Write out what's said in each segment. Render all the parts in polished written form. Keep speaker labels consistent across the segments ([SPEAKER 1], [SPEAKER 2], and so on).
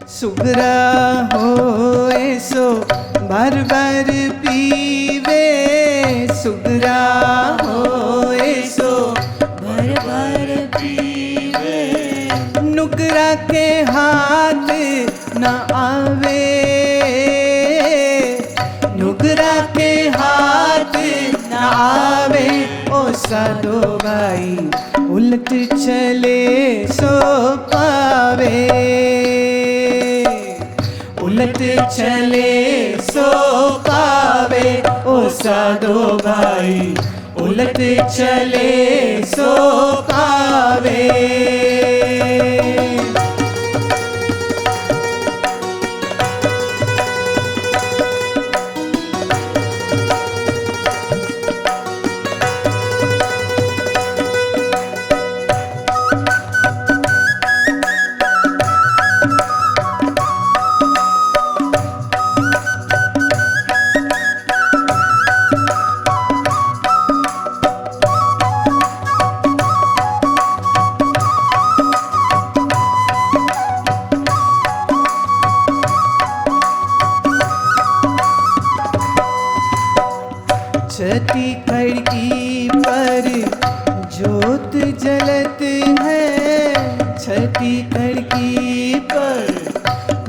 [SPEAKER 1] सुगरा होए सो भर भर पीवे, सुगरा होए सो
[SPEAKER 2] भर भर पीवे।
[SPEAKER 1] नुकरा के हाथ न आवे, नुकरा के हाथ न आवे। ओ साधो भाई उलट चले सो पावे, उलट चले सो पावे। ओ साधो भाई उलट चले सो पावे। छठी खिड़की पर ज्योत जलत है, छठी खिड़की पर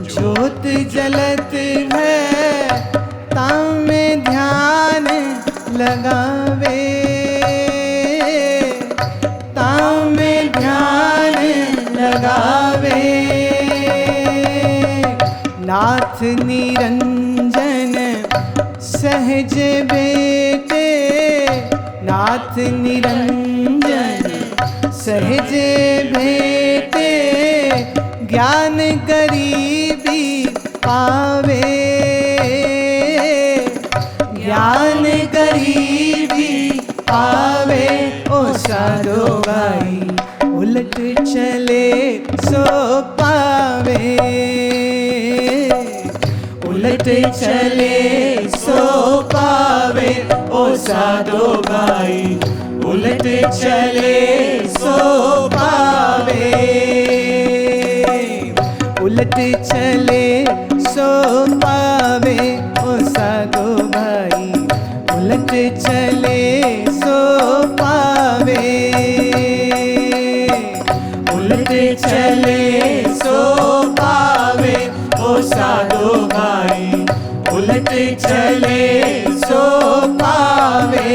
[SPEAKER 1] ज्योत जलत है। ताम में ध्यान लगावे, ताम में ध्यान लगावे। नाथ निरंजन सहज बेटे, नाथ निरंजन सहज भेटे। ज्ञान गरीबी पावे, ज्ञान गरीबी पावे। ओ साधो भाई उलट चले सो पावे, उलट चले सो पावे। ओ साधो भाई उलट चले सो पावे, उलट चले सो पावे। ओ साधो भाई उलट चले सो पावे, उलट चले सो पावे। ओ साधो भाई उलट चले सो पावे।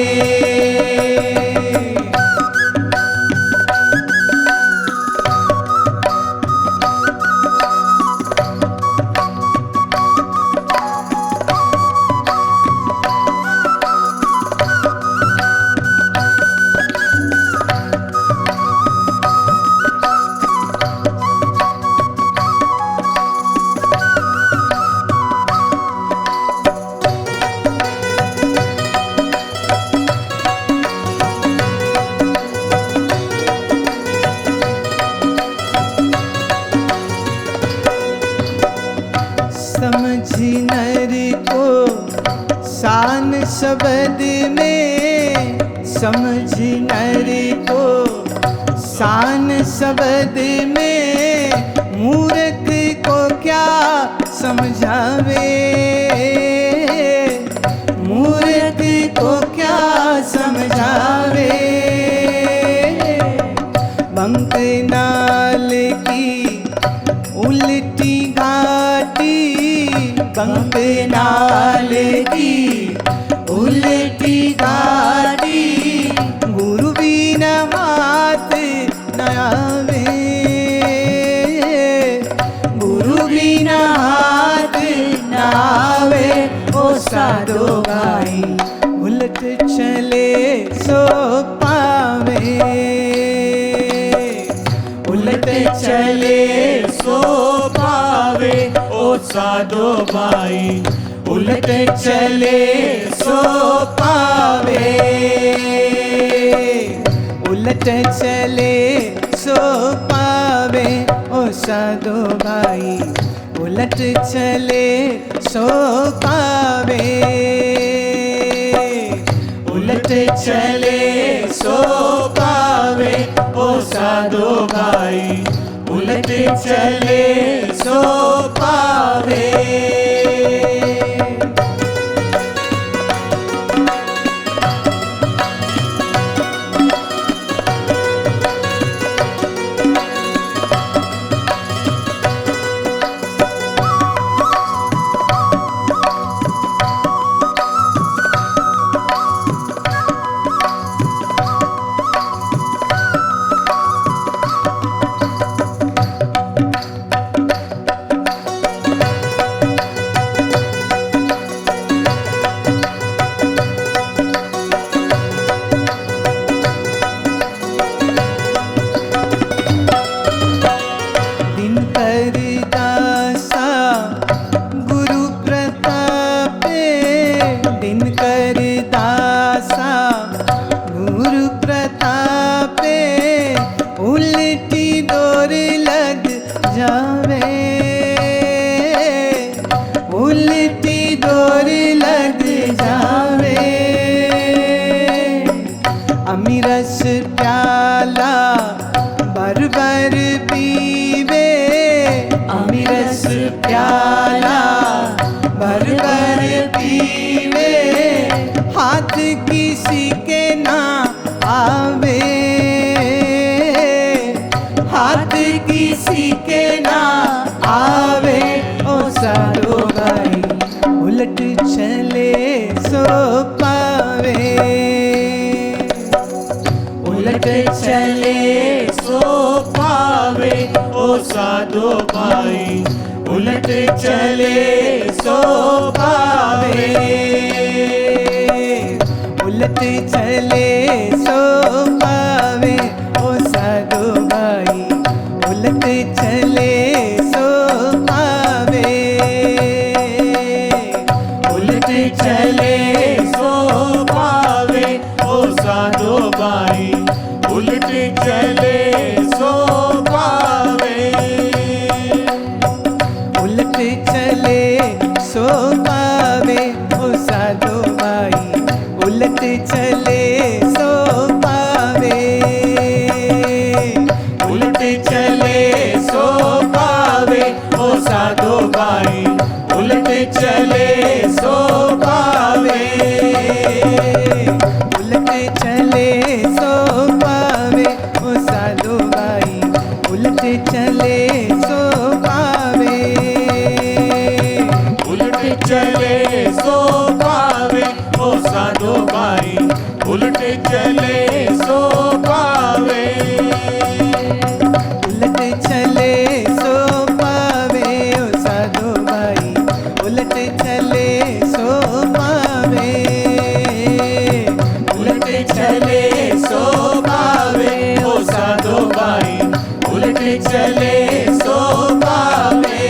[SPEAKER 1] समझी नर को शान शब्द में, समझी नर को शान शब्द में। मूर्ख को क्या समझावे, मूर्ख को क्या समझावे। बंक नाल की उल्टी घाटी, बंक नाल की उल्टी घाटी। गुरु बिना हाथ न आवे, गुरु बिना हाथ न आवे। ओ साधो भाई उलट चले सो पावे, उलट चले सो पावे। ओ साधो भाई उलट चले सो पावे, उलट चले सो पावे। ओ साधो भाई उलट चले सो पावे, उलट चले सो पावे। ओ साधो भाई उलट चले सो पावे। अमीरस प्याला बर बर पीवे, अमीरस प्याला बर बर पीवे, हाथ किसी के ना आवे, हाथ किसी के ना आवे। ओ साधो भाई उलट चले सो पावे, उलट चले सो पावे। ओ साधो भाई उलट चले सो पावे, उलट चले सो पावे। ओ साधो भाई उलट चले सो पावे, उलट चले सो पावे। ओ साधो भाई उलट चले सो पावे, उलट चले सो पावे। ओ साधो भाई उलट चले सो पावे, उलट चले सो पावे। ओ साधो भाई उलट चले सो पावे, उलट चले सो पावे। ओ साधो भाई उलट चले सो पावे, उलट चले सो पावे। ओ साधो भाई उलट चले सो पावे, उलट चले सो पावे। ओ साधो भाई उलट चले सो पावे, उलट चले सो पावे। ओ साधो भाई उलट चले सो पावे,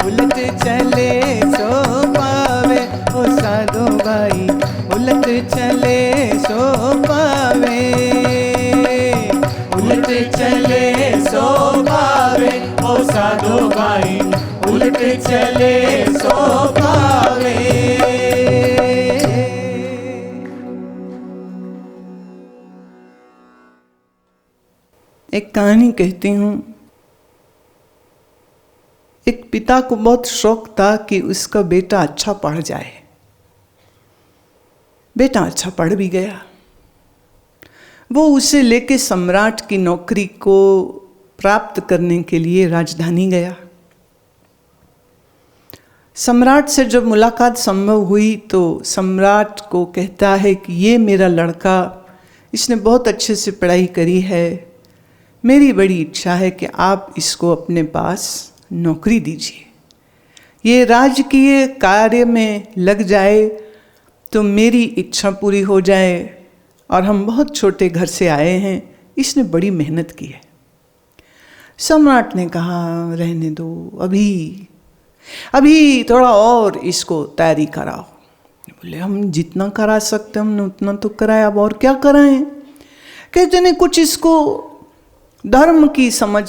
[SPEAKER 1] उलट चले सो पावे। ओ साधो भाई उलट चले सो पावे, उलट चले सो पावे। ओ साधो भाई उलट चले सो पावे। एक कहानी कहती हूँ। एक पिता को बहुत शौक था कि उसका बेटा अच्छा पढ़ जाए। बेटा अच्छा पढ़ भी गया। वो उसे लेके सम्राट की नौकरी को प्राप्त करने के लिए राजधानी गया। सम्राट से जब मुलाकात संभव हुई तो सम्राट को कहता है कि ये मेरा लड़का, इसने बहुत अच्छे से पढ़ाई करी है, मेरी बड़ी इच्छा है कि आप इसको अपने पास नौकरी दीजिए। ये राजकीय कार्य में लग जाए तो मेरी इच्छा पूरी हो जाए, और हम बहुत छोटे घर से आए हैं, इसने बड़ी मेहनत की है। सम्राट ने कहा रहने दो, अभी थोड़ा और इसको तैयारी कराओ। बोले हम जितना करा सकते हमने उतना तो कराया, अब और क्या कराएं। कहते ने कुछ इसको धर्म की समझ,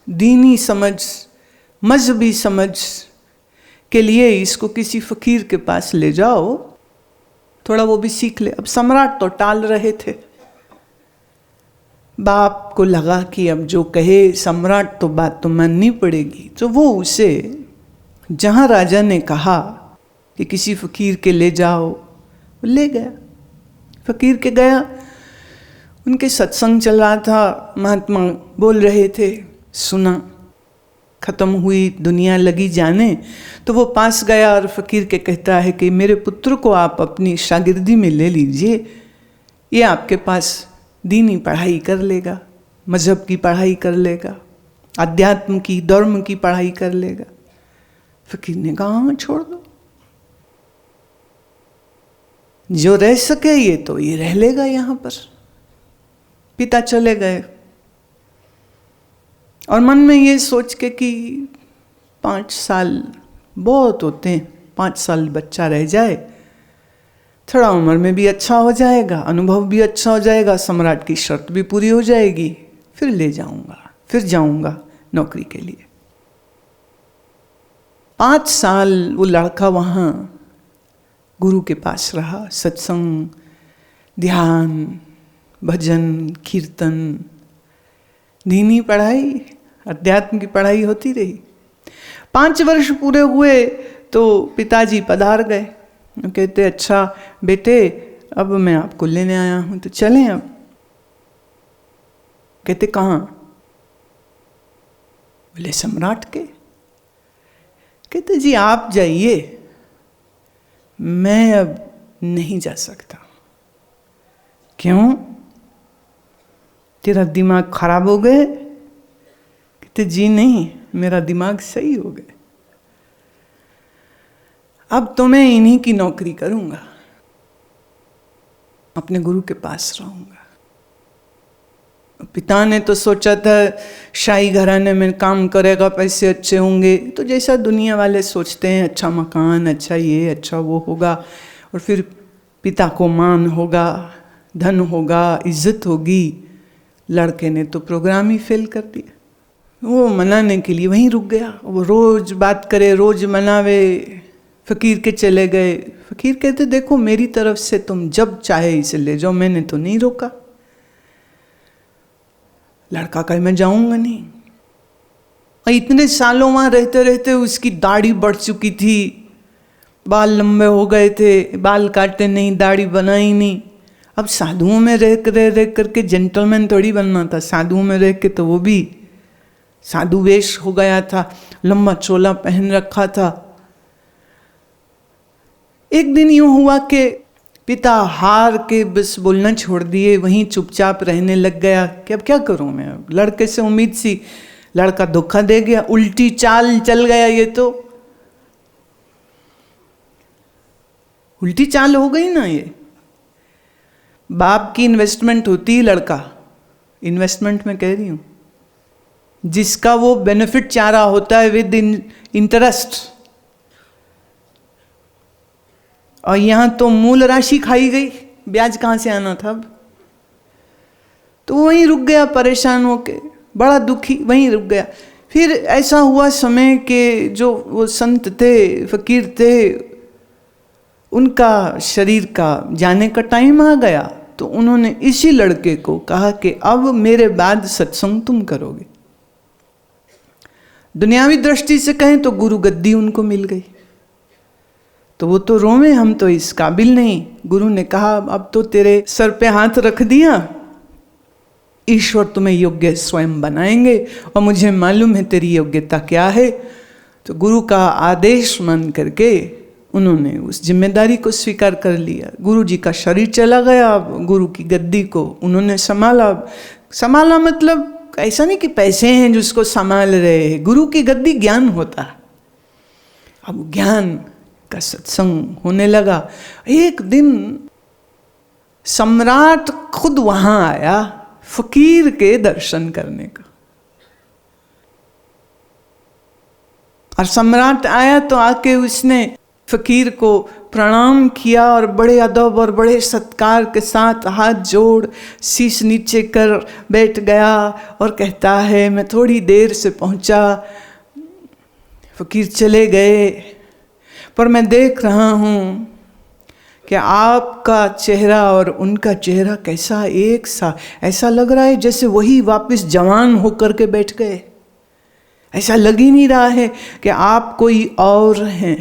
[SPEAKER 1] दीनी समझ, मजहबी समझ के लिए इसको किसी फकीर के पास ले जाओ, थोड़ा वो भी सीख ले। अब सम्राट तो टाल रहे थे। बाप को लगा कि अब जो कहे सम्राट तो बात तो माननी पड़ेगी, तो वो उसे जहाँ राजा ने कहा कि किसी फकीर के ले जाओ, वो ले गया। फकीर के गया, उनके सत्संग चल रहा था, महात्मा बोल रहे थे, सुना। खत्म हुई, दुनिया लगी जाने, तो वो पास गया और फकीर के कहता है कि मेरे पुत्र को आप अपनी शागिर्दी में ले लीजिए, ये आपके पास दीनी पढ़ाई कर लेगा, मजहब की पढ़ाई कर लेगा, अध्यात्म की, धर्म की पढ़ाई कर लेगा। फकीर ने कहा हाँ छोड़ दो, जो रह सके ये तो ये रह लेगा यहाँ पर। पिता चले गए और मन में ये सोच के कि 5 साल बहुत होते हैं, 5 साल बच्चा रह जाए, थोड़ा उम्र में भी अच्छा हो जाएगा, अनुभव भी अच्छा हो जाएगा, सम्राट की शर्त भी पूरी हो जाएगी, फिर ले जाऊंगा, फिर जाऊंगा नौकरी के लिए। 5 साल वो लड़का वहाँ गुरु के पास रहा, सत्संग, ध्यान, भजन, कीर्तन, दीनी पढ़ाई, अध्यात्म की पढ़ाई होती रही। 5 वर्ष पूरे हुए तो पिताजी पधार गए, कहते अच्छा बेटे अब मैं आपको लेने आया हूँ, तो चलें अब। कहते कहाँ? बोले सम्राट के। कहते जी आप जाइए, मैं अब नहीं जा सकता। क्यों? तेरा दिमाग खराब हो गए? कहते जी नहीं, मेरा दिमाग सही हो गया, अब तो मैं इन्हीं की नौकरी करूंगा, अपने गुरु के पास रहूंगा। पिता ने तो सोचा था शाही घराने में काम करेगा, पैसे अच्छे होंगे, तो जैसा दुनिया वाले सोचते हैं, अच्छा मकान, अच्छा ये, अच्छा वो होगा, और फिर पिता को मान होगा, धन होगा, इज्जत होगी। लड़के ने तो प्रोग्राम ही फेल कर दिया। वो मनाने के लिए वहीं रुक गया, वो रोज बात करे, रोज मनावे। फकीर के चले गए, फकीर कहते देखो मेरी तरफ से तुम जब चाहे इसे ले जाओ, मैंने तो नहीं रोका। लड़का कहे मैं जाऊंगा नहीं। और इतने सालों वहां रहते रहते उसकी दाढ़ी बढ़ चुकी थी, बाल लंबे हो गए थे, बाल काटे नहीं, दाढ़ी बनाई नहीं। अब साधुओं में रह करके जेंटलमैन थोड़ी बनना था, साधुओं में रह के तो वो भी साधु वेश हो गया था, लंबा चोला पहन रखा था। एक दिन यूं हुआ कि पिता हार के बस बोलना छोड़ दिए, वहीं चुपचाप रहने लग गया कि अब क्या करूं मैं, अब लड़के से उम्मीद सी, लड़का धोखा दे गया, उल्टी चाल चल गया, ये तो उल्टी चाल हो गई ना। ये बाप की इन्वेस्टमेंट होती है, लड़का इन्वेस्टमेंट में कह रही हूं, जिसका वो बेनिफिट चाह रहा होता है विद इंटरेस्ट, और यहां तो मूल राशि खाई गई, ब्याज कहां से आना था अब। तो वहीं रुक गया परेशान होके, बड़ा दुखी वहीं रुक गया। फिर ऐसा हुआ समय के जो वो संत थे, फकीर थे, उनका शरीर का जाने का टाइम आ गया, तो उन्होंने इसी लड़के को कहा कि अब मेरे बाद सत्संग तुम करोगे। दुनियावी दृष्टि से कहें तो गुरु गद्दी उनको मिल गई, तो वो तो रोवे, हम तो इस काबिल नहीं। गुरु ने कहा अब तो तेरे सर पे हाथ रख दिया, ईश्वर तुम्हें योग्य स्वयं बनाएंगे, और मुझे मालूम है तेरी योग्यता क्या है। तो गुरु का आदेश मान करके उन्होंने उस जिम्मेदारी को स्वीकार कर लिया। गुरु जी का शरीर चला गया, गुरु की गद्दी को उन्होंने संभाला मतलब ऐसा नहीं कि पैसे हैं जिसको संभाल रहे हैं, गुरु की गद्दी ज्ञान होता है। अब ज्ञान का सत्संग होने लगा। एक दिन सम्राट खुद वहां आया फकीर के दर्शन करने का, और सम्राट आया तो आके उसने फकीर को प्रणाम किया और बड़े अदब और बड़े सत्कार के साथ हाथ जोड़ शीश नीचे कर बैठ गया और कहता है मैं थोड़ी देर से पहुंचा। फकीर चले गए, पर मैं देख रहा हूँ कि आपका चेहरा और उनका चेहरा कैसा एक सा, ऐसा लग रहा है जैसे वही वापस जवान होकर के बैठ गए। ऐसा लग ही नहीं रहा है कि आप कोई और हैं।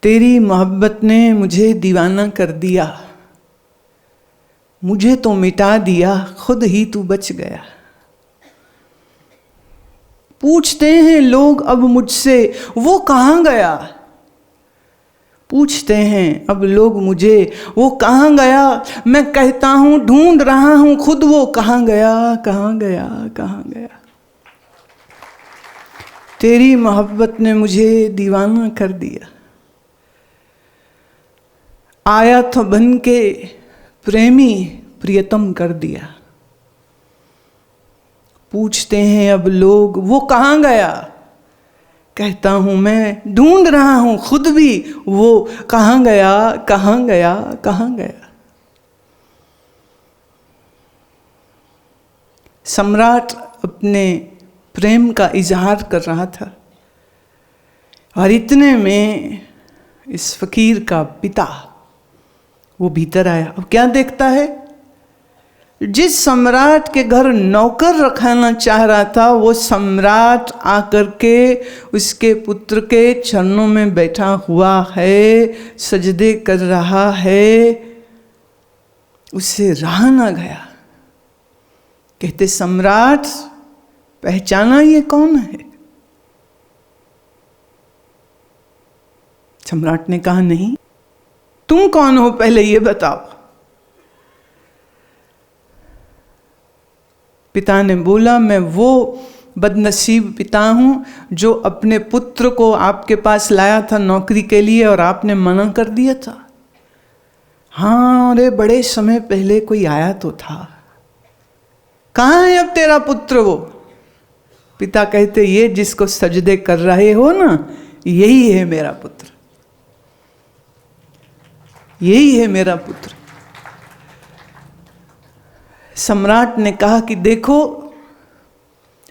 [SPEAKER 1] तेरी मोहब्बत ने मुझे दीवाना कर दिया, मुझे तो मिटा दिया, खुद ही तू बच गया। पूछते हैं लोग अब मुझसे, वो कहाँ गया? पूछते हैं अब लोग मुझे, वो कहाँ गया? मैं कहता हूँ ढूंढ रहा हूँ खुद, वो कहाँ गया, कहाँ गया, कहाँ गया। तेरी मोहब्बत ने मुझे दीवाना कर दिया। आया तो बन के प्रेमी, प्रियतम कर दिया। पूछते हैं अब लोग, वो कहाँ गया? कहता हूं मैं ढूंढ रहा हूं खुद भी, वो कहाँ गया, कहाँ गया, कहाँ गया। सम्राट अपने प्रेम का इजहार कर रहा था और इतने में इस फकीर का पिता वो भीतर आया। अब क्या देखता है? जिस सम्राट के घर नौकर रखाना चाह रहा था, वो सम्राट आकर के उसके पुत्र के चरणों में बैठा हुआ है, सजदे कर रहा है। उससे रहा ना गया। कहते सम्राट, पहचाना ये कौन है? सम्राट ने कहा नहीं। तुम कौन हो पहले ये बताओ। पिता ने बोला, मैं वो बदनसीब पिता हूं जो अपने पुत्र को आपके पास लाया था नौकरी के लिए और आपने मना कर दिया था। हाँ, अरे बड़े समय पहले कोई आया तो था। कहाँ है अब तेरा पुत्र? वो पिता कहते, ये जिसको सजदे कर रहे हो ना, यही है मेरा पुत्र, यही है मेरा पुत्र। सम्राट ने कहा कि देखो,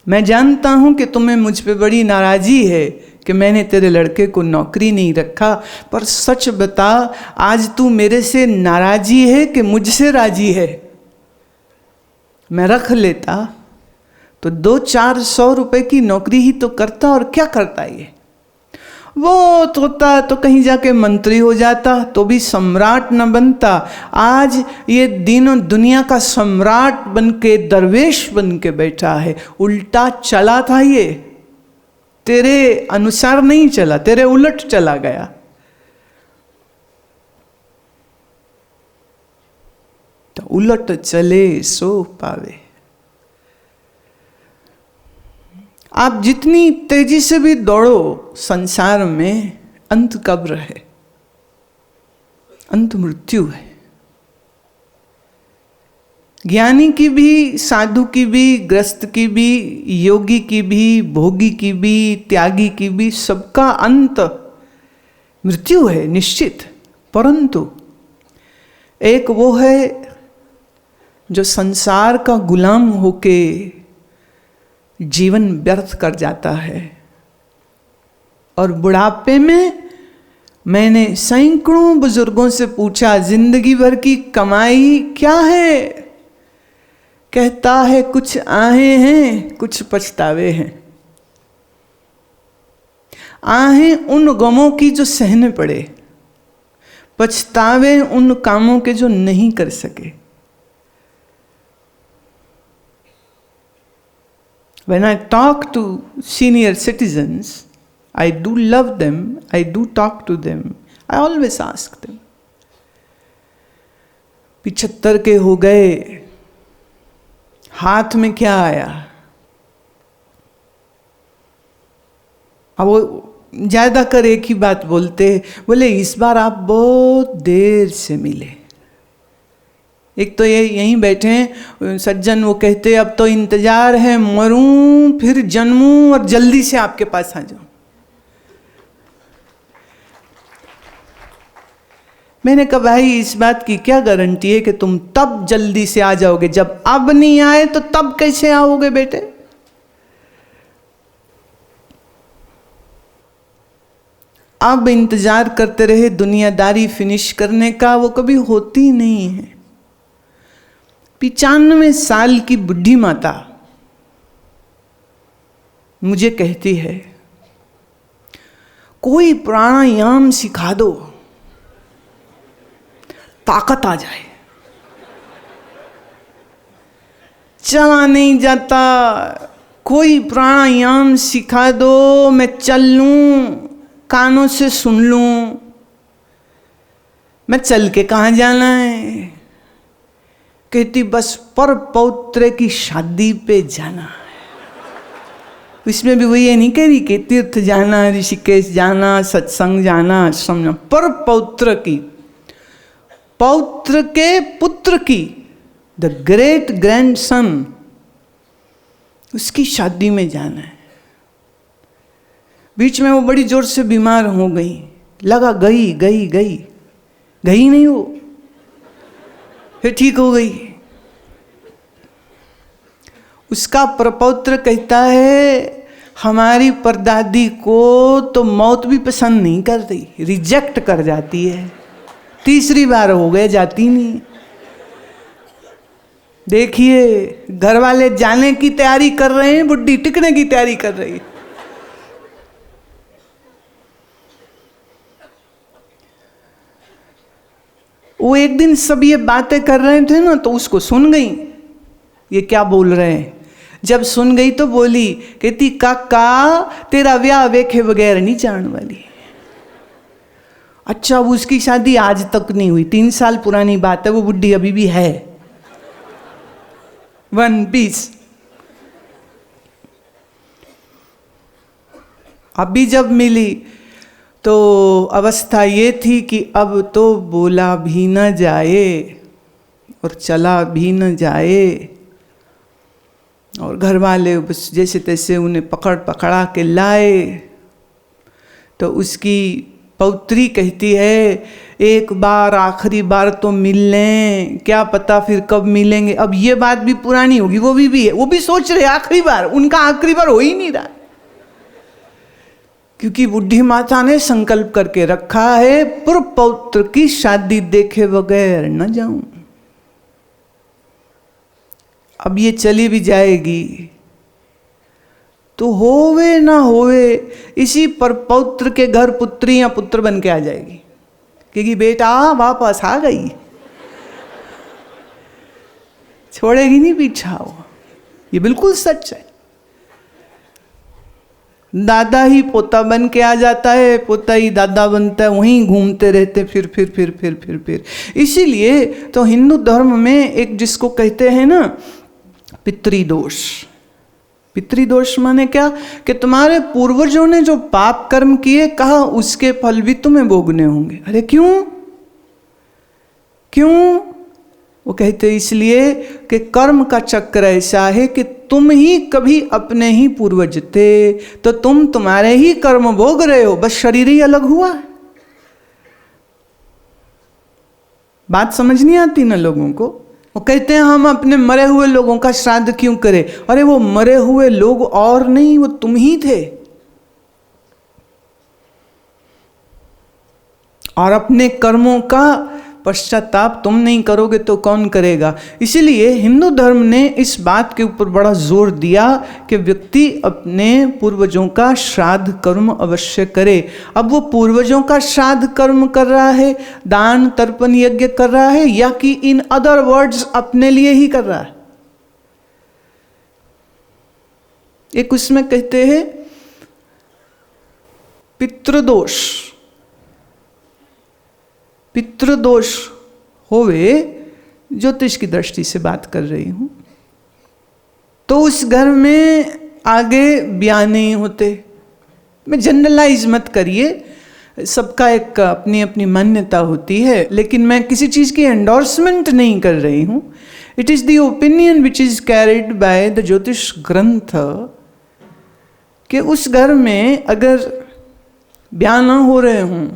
[SPEAKER 1] मैं जानता हूं कि तुम्हें मुझ पे बड़ी नाराजी है कि मैंने तेरे लड़के को नौकरी नहीं रखा, पर सच बता, आज तू मेरे से नाराजी है कि मुझसे राजी है? मैं रख लेता तो 200-400 रुपए की नौकरी ही तो करता, और क्या करता ये? वो होता तो कहीं जाके मंत्री हो जाता, तो भी सम्राट न बनता। आज ये दिनों दुनिया का सम्राट बन के, दरवेश बन के बैठा है। उल्टा चला था ये, तेरे अनुसार नहीं चला, तेरे उलट चला गया। तो उलट चले सो पावे। आप जितनी तेजी से भी दौड़ो संसार में, अंत कब्र है, अंत मृत्यु है। ज्ञानी की भी, साधु की भी, ग्रस्त की भी, योगी की भी, भोगी की भी, त्यागी की भी, सबका अंत मृत्यु है निश्चित। परंतु एक वो है जो संसार का गुलाम होके जीवन व्यर्थ कर जाता है, और बुढ़ापे में मैंने सैकड़ों बुजुर्गों से पूछा, जिंदगी भर की कमाई क्या है? कहता है कुछ आहें हैं, कुछ पछतावे हैं। आहें उन गमों की जो सहने पड़े, पछतावे उन कामों के जो नहीं कर सके। When I talk to senior citizens, I do love them, I do talk to them, I always ask them. 75 के हो गए, हाथ में क्या आया? अब वो ज्यादा कर एक ही बात बोलते, बोले इस बार आप बहुत देर से मिले। एक तो ये यहीं बैठे हैं सज्जन, वो कहते अब तो इंतजार है, मरूं फिर जन्मूं और जल्दी से आपके पास आ जाऊं। मैंने कहा भाई, इस बात की क्या गारंटी है कि तुम तब जल्दी से आ जाओगे? जब अब नहीं आए तो तब कैसे आओगे बेटे? अब इंतजार करते रहे दुनियादारी फिनिश करने का, वो कभी होती नहीं है। 95 साल की बुढ़ी माता मुझे कहती है, कोई प्राणायाम सिखा दो, ताकत आ जाए। चला नहीं जाता, कोई प्राणायाम सिखा दो, मैं चल लूं, कानों से सुन लूं। मैं चल के कहाँ जाना है? कहती बस पर पौत्र की शादी पे जाना है। इसमें भी वो ये नहीं कह रही कि तीर्थ जाना, ऋषिकेश जाना, सत्संग जाना, आश्रम जाना। पर पौत्र की, पौत्र के पुत्र की, द ग्रेट ग्रैंडसन, उसकी शादी में जाना है। बीच में वो बड़ी जोर से बीमार हो गई, लगा गई गई गई, गई नहीं वो, फिर ठीक हो गई। उसका प्रपौत्र कहता है, हमारी परदादी को तो मौत भी पसंद नहीं करती, रिजेक्ट कर जाती है। 3री बार हो गए, जाती नहीं। देखिए घर वाले जाने की तैयारी कर रहे हैं, बुढ़ी टिकने की तैयारी कर रही है। वो एक दिन सब ये बातें कर रहे थे ना, तो उसको सुन गई ये क्या बोल रहे हैं। जब सुन गई तो बोली, कहती काका तेरा ब्याह वेखे बगैर नहीं जाने वाली। अच्छा, अब उसकी शादी आज तक नहीं हुई, 3 साल पुरानी बात है, वो बुढ़ी अभी भी है 1 पीस। अभी जब मिली तो अवस्था ये थी कि अब तो बोला भी न जाए और चला भी न जाए, और घर वाले बस जैसे तैसे उन्हें पकड़ा के लाए। तो उसकी पौत्री कहती है, एक बार आखिरी बार तो मिल लें, क्या पता फिर कब मिलेंगे। अब ये बात भी पुरानी होगी, वो भी है, वो भी सोच रहे आखिरी बार, उनका आखिरी बार हो ही नहीं रहा, क्योंकि बुढ़ी माता ने संकल्प करके रखा है, पुत्र की शादी देखे बगैर न जाऊं। अब ये चली भी जाएगी तो होवे ना होवे इसी पर पौत्र के घर पुत्री या पुत्र बन के आ जाएगी, क्योंकि बेटा वापस आ गई, छोड़ेगी नहीं पीछा वो। ये बिल्कुल सच है। दादा ही पोता बन के आ जाता है, पोता ही दादा बनता है, वहीं घूमते रहते फिर। इसीलिए तो हिंदू धर्म में एक जिसको कहते हैं ना पितृदोष। पितृदोष माने क्या? कि तुम्हारे पूर्वजों ने जो पाप कर्म किए, कहा उसके फल भी तुम्हें भोगने होंगे। अरे क्यों? वो कहते इसलिए कि कर्म का चक्र ऐसा है कि तुम ही कभी अपने ही पूर्वज थे, तो तुम तुम्हारे ही कर्म भोग रहे हो, बस शरीर ही अलग हुआ। बात समझ नहीं आती ना लोगों को। वो कहते हैं हम अपने मरे हुए लोगों का श्राद्ध क्यों करें? अरे वो मरे हुए लोग और नहीं, वो तुम ही थे, और अपने कर्मों का पश्चाताप तुम नहीं करोगे तो कौन करेगा? इसीलिए हिंदू धर्म ने इस बात के ऊपर बड़ा जोर दिया कि व्यक्ति अपने पूर्वजों का श्राद्ध कर्म अवश्य करे। अब वो पूर्वजों का श्राद्ध कर्म कर रहा है, दान तर्पण यज्ञ कर रहा है, या कि इन अदर वर्ड्स अपने लिए ही कर रहा है। एक उसमें कहते हैं पितृदोष। पितृदोष होवे, ज्योतिष की दृष्टि से बात कर रही हूं, तो उस घर में आगे ब्याह नहीं होते। मैं जनरलाइज मत करिए, सबका एक अपनी अपनी मान्यता होती है, लेकिन मैं किसी चीज की एंडोर्समेंट नहीं कर रही हूं। It is the opinion which is carried by the ज्योतिष ग्रंथ कि उस घर में अगर ब्याह ना हो रहे हों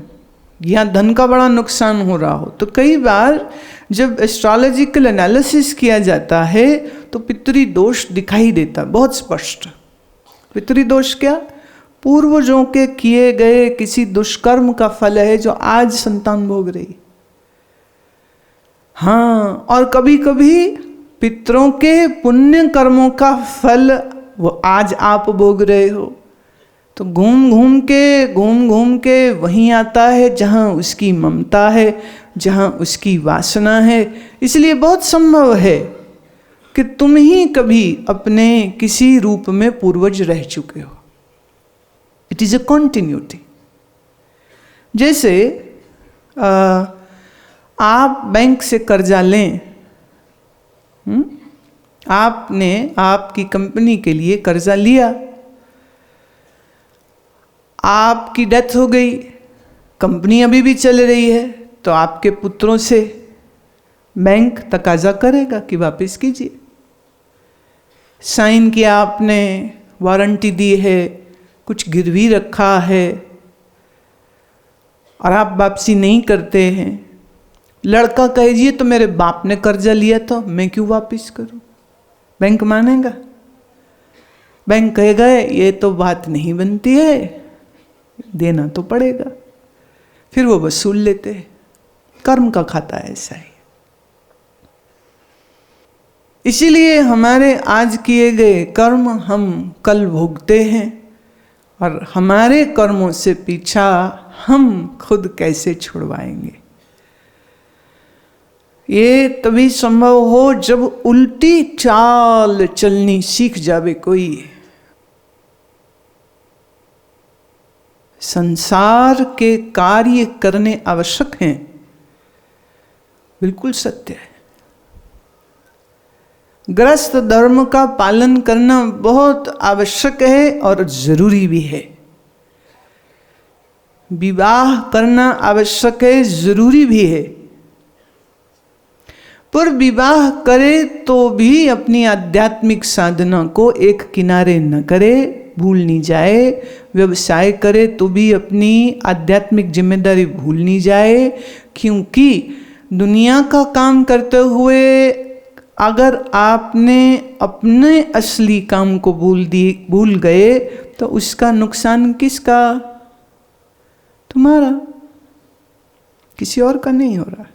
[SPEAKER 1] या धन का बड़ा नुकसान हो रहा हो, तो कई बार जब एस्ट्रोलॉजिकल एनालिसिस किया जाता है तो पितृदोष दिखाई देता, बहुत स्पष्ट। पितृदोष क्या? पूर्वजों के किए गए किसी दुष्कर्म का फल है जो आज संतान भोग रही। हाँ, और कभी कभी पितरों के पुण्य कर्मों का फल वो आज आप भोग रहे हो। तो घूम घूम के वहीं आता है जहाँ उसकी ममता है, जहाँ उसकी वासना है। इसलिए बहुत संभव है कि तुम ही कभी अपने किसी रूप में पूर्वज रह चुके हो। It is a continuity. जैसे आप बैंक से कर्जा लें, आपने आपकी कंपनी के लिए कर्जा लिया, आपकी डेथ हो गई, कंपनी अभी भी चल रही है, तो आपके पुत्रों से बैंक तकाजा करेगा कि वापस कीजिए। साइन किया आपने, वारंटी दी है, कुछ गिरवी रखा है और आप वापसी नहीं करते हैं। लड़का कहे तो मेरे बाप ने कर्जा लिया था, मैं क्यों वापस करूं? बैंक मानेगा? बैंक कहेगा ये तो बात नहीं बनती है, देना तो पड़ेगा। फिर वो वसूल लेते हैं। कर्म का खाता है ऐसा ही। इसीलिए हमारे आज किए गए कर्म हम कल भोगते हैं, और हमारे कर्मों से पीछा हम खुद कैसे छुड़वाएंगे। ये तभी संभव हो जब उल्टी चाल चलनी सीख जावे कोई। संसार के कार्य करने आवश्यक हैं, बिल्कुल सत्य है। गृहस्थ धर्म का पालन करना बहुत आवश्यक है और जरूरी भी है। विवाह करना आवश्यक है, जरूरी भी है। पर विवाह करे तो भी अपनी आध्यात्मिक साधना को एक किनारे न करे, भूल नहीं जाए। व्यवसाय करे तो भी अपनी आध्यात्मिक जिम्मेदारी भूल नहीं जाए, क्योंकि दुनिया का काम करते हुए अगर आपने अपने असली काम को भूल गए तो उसका नुकसान किसका? तुम्हारा, किसी और का नहीं हो रहा।